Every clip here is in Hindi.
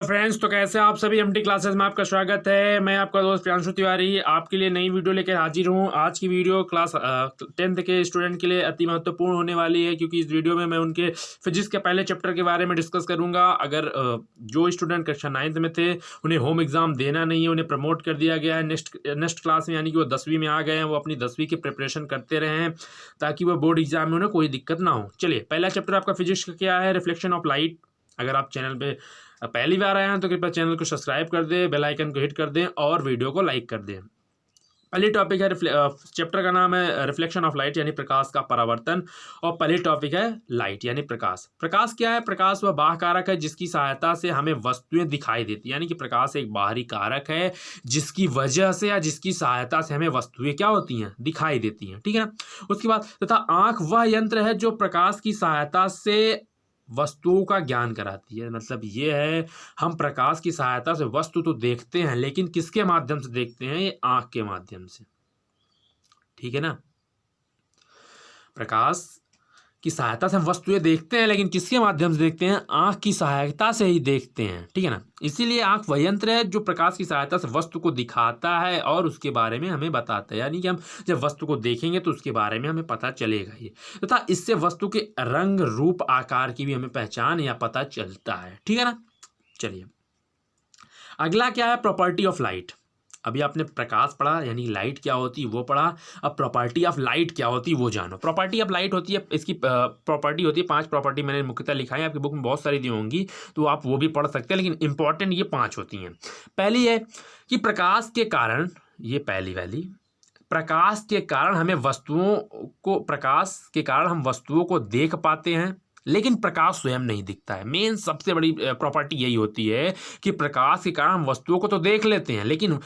फ्रेंड्स, तो कैसे आप सभी एमटी क्लासेस में आपका स्वागत है। मैं आपका दोस्त प्रियांशु तिवारी आपके लिए नई वीडियो लेकर हाजिर हूं। आज की वीडियो क्लास 10th के स्टूडेंट के लिए अति महत्वपूर्ण होने वाली है, क्योंकि इस वीडियो में मैं उनके फिजिक्स के पहले चैप्टर के बारे में डिस्कस करूंगा। अगर जो स्टूडेंट कक्षा 9th में थे उन्हें होम एग्जाम देना नहीं है, उन्हें प्रमोट कर दिया गया है नेक्स्ट क्लास में, यानी कि वो 10वीं में आ गए हैं, वो अपनी 10वीं की प्रिपरेशन करते रहें ताकि वो बोर्ड एग्जाम में उन्हें कोई दिक्कत ना हो। चलिए, पहला चैप्टर आपका फिजिक्स का क्या है? Reflection of light. अगर आप चैनल पे पहली बार आए हैं तो कृपया चैनल को सब्सक्राइब कर दें, बेल आइकन को हिट कर दें और वीडियो को लाइक कर दें। पहली टॉपिक है चैप्टर का नाम है रिफ्लेक्शन ऑफ लाइट, यानी प्रकाश का परावर्तन। और पहली टॉपिक है लाइट यानी प्रकाश। प्रकाश क्या है? प्रकाश वह बाह्य कारक है जिसकी सहायता से हमें वस्तुएं दिखाई देती है, यानी कि प्रकाश एक बाहरी कारक है जिसकी वजह से या जिसकी सहायता से हमें वस्तुएं क्या होती हैं? दिखाई देती हैं। ठीक है ना। उसके बाद तथा आंख वह यंत्र है जो प्रकाश की सहायता से वस्तुओं का ज्ञान कराती है। मतलब ये है, हम प्रकाश की सहायता से वस्तु तो देखते हैं, लेकिन किसके माध्यम से देखते हैं? ये आंख के माध्यम से। ठीक है ना। प्रकाश की सहायता से हम वस्तुएं देखते हैं, लेकिन किसके माध्यम से देखते हैं? आंख की सहायता से ही देखते हैं। ठीक है ना। इसीलिए आंख वह यंत्र है जो प्रकाश की सहायता से वस्तु को दिखाता है और उसके बारे में हमें बताता है। यानी कि हम जब वस्तु को देखेंगे तो उसके बारे में हमें पता चलेगा ही, तथा इससे वस्तु के रंग, रूप, आकार की भी हमें पहचान या पता चलता है। ठीक है ना। चलिए, अगला क्या है? Property of light. अभी आपने प्रकाश पढ़ा, यानी लाइट क्या होती है वो पढ़ा। अब प्रॉपर्टी ऑफ लाइट क्या होती है वो जानो। प्रॉपर्टी ऑफ लाइट होती है, इसकी प्रॉपर्टी होती है 5 प्रॉपर्टी मैंने मुख्यतः लिखा है, आपकी बुक में बहुत सारी दी होंगी तो आप वो भी पढ़ सकते हैं, लेकिन इंपॉर्टेंट ये 5 होती हैं। पहली है कि प्रकाश के कारण, ये पहली वाली, प्रकाश के कारण हमें वस्तुओं को, प्रकाश के कारण हम वस्तुओं को देख पाते हैं, लेकिन प्रकाश स्वयं नहीं दिखता है। मेन सबसे बड़ी प्रॉपर्टी यही होती है कि प्रकाश के कारण हम वस्तुओं को तो देख लेते हैं, लेकिन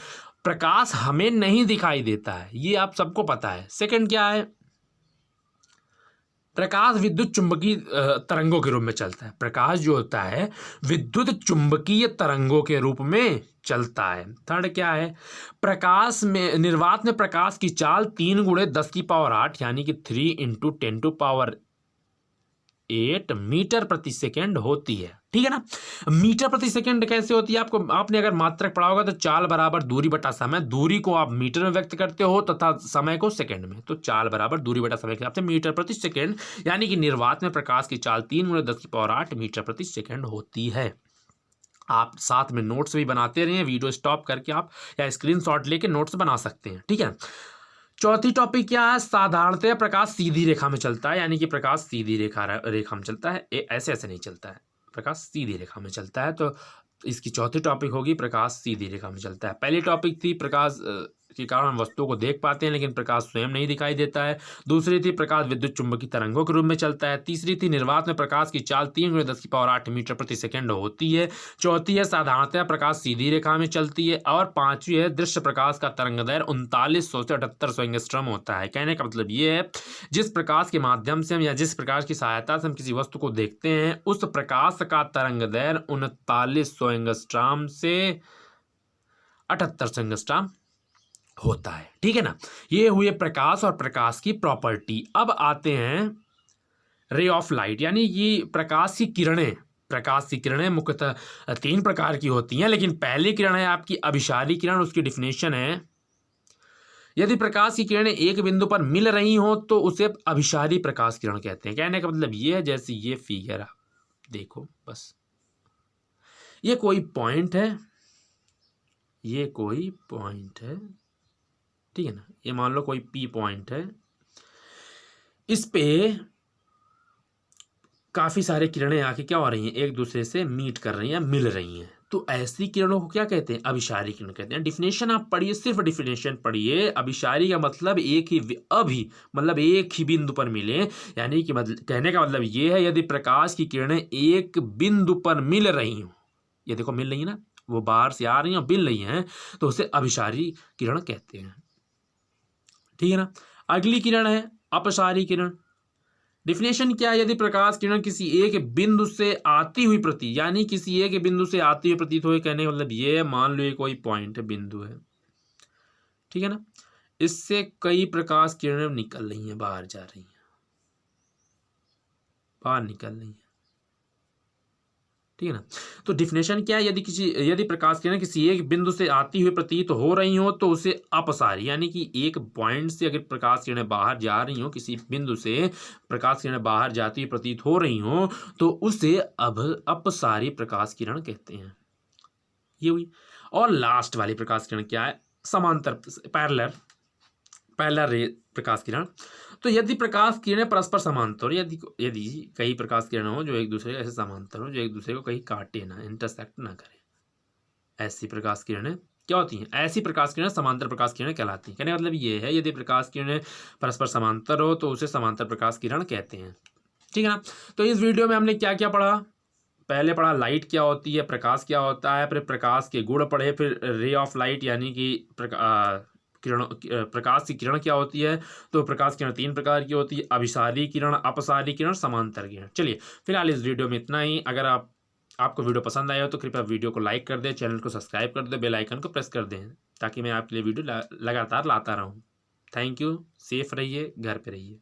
प्रकाश हमें नहीं दिखाई देता है। ये आप सबको पता है। सेकंड क्या है? प्रकाश विद्युत चुंबकीय तरंगों के रूप में चलता है। प्रकाश जो होता है विद्युत चुंबकीय तरंगों के रूप में चलता है। थर्ड क्या है? प्रकाश में, निर्वात में प्रकाश की चाल 3 गुणे 10 की पावर 8, यानी कि 3 इंटू 10 टू पावर 8 मीटर प्रति सेकेंड होती है। ठीक है ना। मीटर प्रति सेकेंड कैसे होती है? आपने अगर मात्रक पढ़ा होगा तो चाल बराबर दूरी बटा समय। दूरी को आप मीटर में व्यक्त करते हो तथा समय को सेकंड में, तो चाल बराबर दूरी बटा समय के हिसाब से मीटर प्रति सेकेंड, यानी कि निर्वात में प्रकाश की चाल 3 गुणे 10 की पावर 8 मीटर प्रति सेकेंड होती है। आप साथ में नोट्स भी बनाते रहिए, वीडियो स्टॉप करके आप या स्क्रीनशॉट लेके नोट्स बना सकते हैं। ठीक है। चौथी टॉपिक क्या है? साधारणतः प्रकाश सीधी रेखा में चलता है, यानी कि प्रकाश सीधी रेखा में चलता है, ऐसे ऐसे नहीं चलता है, प्रकाश सीधी रेखा में चलता है। तो इसकी चौथी टॉपिक होगी प्रकाश सीधी रेखा में चलता है। पहली टॉपिक थी प्रकाश के कारण हम वस्तुओं को देख पाते हैं, लेकिन प्रकाश स्वयं नहीं दिखाई देता है। दूसरी थी प्रकाश विद्युत चुंबकीय तरंगों के रूप में चलता है। तीसरी थी निर्वात में प्रकाश की चाल 3 गुणे 10 की पावर 8 मीटर प्रति सेकेंड होती है। चौथी है साधारणतः प्रकाश सीधी रेखा में चलती है। और पांचवी है दृश्य प्रकाश का तरंगदैर्घ्य 3900 से 7800 एंगस्ट्रॉम होता है। कहने का मतलब ये है, जिस प्रकाश के माध्यम से हम या जिस प्रकाश की सहायता से हम किसी वस्तु को देखते हैं, उस प्रकाश का तरंगदैर्घ्य 3900 एंगस्ट्रॉम से 7800 एंगस्ट्रॉम होता है। ठीक है ना। ये हुए प्रकाश और प्रकाश की प्रॉपर्टी। अब आते हैं रे ऑफ लाइट, यानी कि प्रकाश की किरणें। प्रकाश की किरणें मुख्यतः 3 प्रकार की होती हैं, लेकिन पहली किरण है आपकी अभिसारी किरण। उसकी डिफिनेशन है, यदि प्रकाश की किरणें एक बिंदु पर मिल रही हो तो उसे अभिसारी प्रकाश किरण कहते हैं। कहने का मतलब ये है, जैसे ये फिगर आप देखो, बस ये कोई पॉइंट है, ये कोई पॉइंट है, ठीक है ना। ये मान लो कोई पी पॉइंट है, इस पे काफी सारे किरणें आके क्या हो रही हैं? एक दूसरे से मीट कर रही हैं, मिल रही हैं। तो ऐसी किरणों को क्या कहते हैं? अभिसारी किरण कहते हैं। डिफिनेशन आप पढ़िए, सिर्फ डिफिनेशन पढ़िए। अभिसारी का मतलब एक ही, मतलब एक ही बिंदु पर मिले, यानी कि मतलब कहने का मतलब ये है, यदि प्रकाश की किरणें एक बिंदु पर मिल रही हो, ये देखो मिल रही है ना, वो बाहर से आ रही हैं और मिल रही हैं, तो उसे अभिसारी किरण कहते हैं। ठीक है ना। अगली किरण है अपसारी किरण। डिफिनेशन क्या है? यदि प्रकाश किरण किसी एक बिंदु से आती हुई प्रतीत, यानी किसी एक बिंदु से आती हुई प्रतीत हो, कहने का मतलब ये है, मान लो ये कोई पॉइंट है, बिंदु है, ठीक है ना, इससे कई प्रकाश किरणें निकल रही हैं, बाहर जा रही हैं, बाहर निकल रही हैं, ठीक है ना। तो डिफिनेशन क्या है, यदि प्रकाश किरण किसी एक बिंदु से आती हुई प्रतीत हो रही हो तो उसे अपसारी, यानी कि एक पॉइंट से अगर प्रकाश किरणें बाहर जा रही हो, किसी बिंदु से प्रकाश किरणें बाहर जाती हुई प्रतीत हो रही हो तो उसे अपसारी प्रकाश किरण कहते हैं। ये हुई। और लास्ट वाली प्रकाश किरण क्या है, समांतर, पैरेलल रे प्रकाश किरण। तो यदि प्रकाश किरणें परस्पर समांतर, यदि यदि कई प्रकाश किरण हो जो एक दूसरे के ऐसे समांतर हो, जो एक दूसरे को कहीं काटे ना, इंटरसेक्ट ना करे, ऐसी प्रकाश किरणें क्या होती हैं, ऐसी प्रकाश किरणें समांतर प्रकाश किरणें कहलाती हैं। कहने का मतलब ये है, यदि प्रकाश किरणें परस्पर समांतर हो तो उसे समांतर प्रकाश किरण कहते हैं। ठीक है ना। तो इस वीडियो में हमने क्या क्या पढ़ा, पहले पढ़ा लाइट क्या होती है, प्रकाश क्या होता है, फिर प्रकाश के गुण पढ़े, फिर रे ऑफ लाइट यानी कि किरण, प्रकाश की किरण क्या होती है। तो प्रकाश किरण 3 प्रकार की होती है, अभिसारी किरण, अपसारी किरण, समांतर किरण। चलिए फिलहाल इस वीडियो में इतना ही। अगर आपको वीडियो पसंद आया हो तो कृपया वीडियो को लाइक कर दें, चैनल को सब्सक्राइब कर दें, बेल आइकन को प्रेस कर दें, ताकि मैं आपके लिए वीडियो लगातार लाता रहूं। Thank you. सेफ रहिए, घर पे रहिए।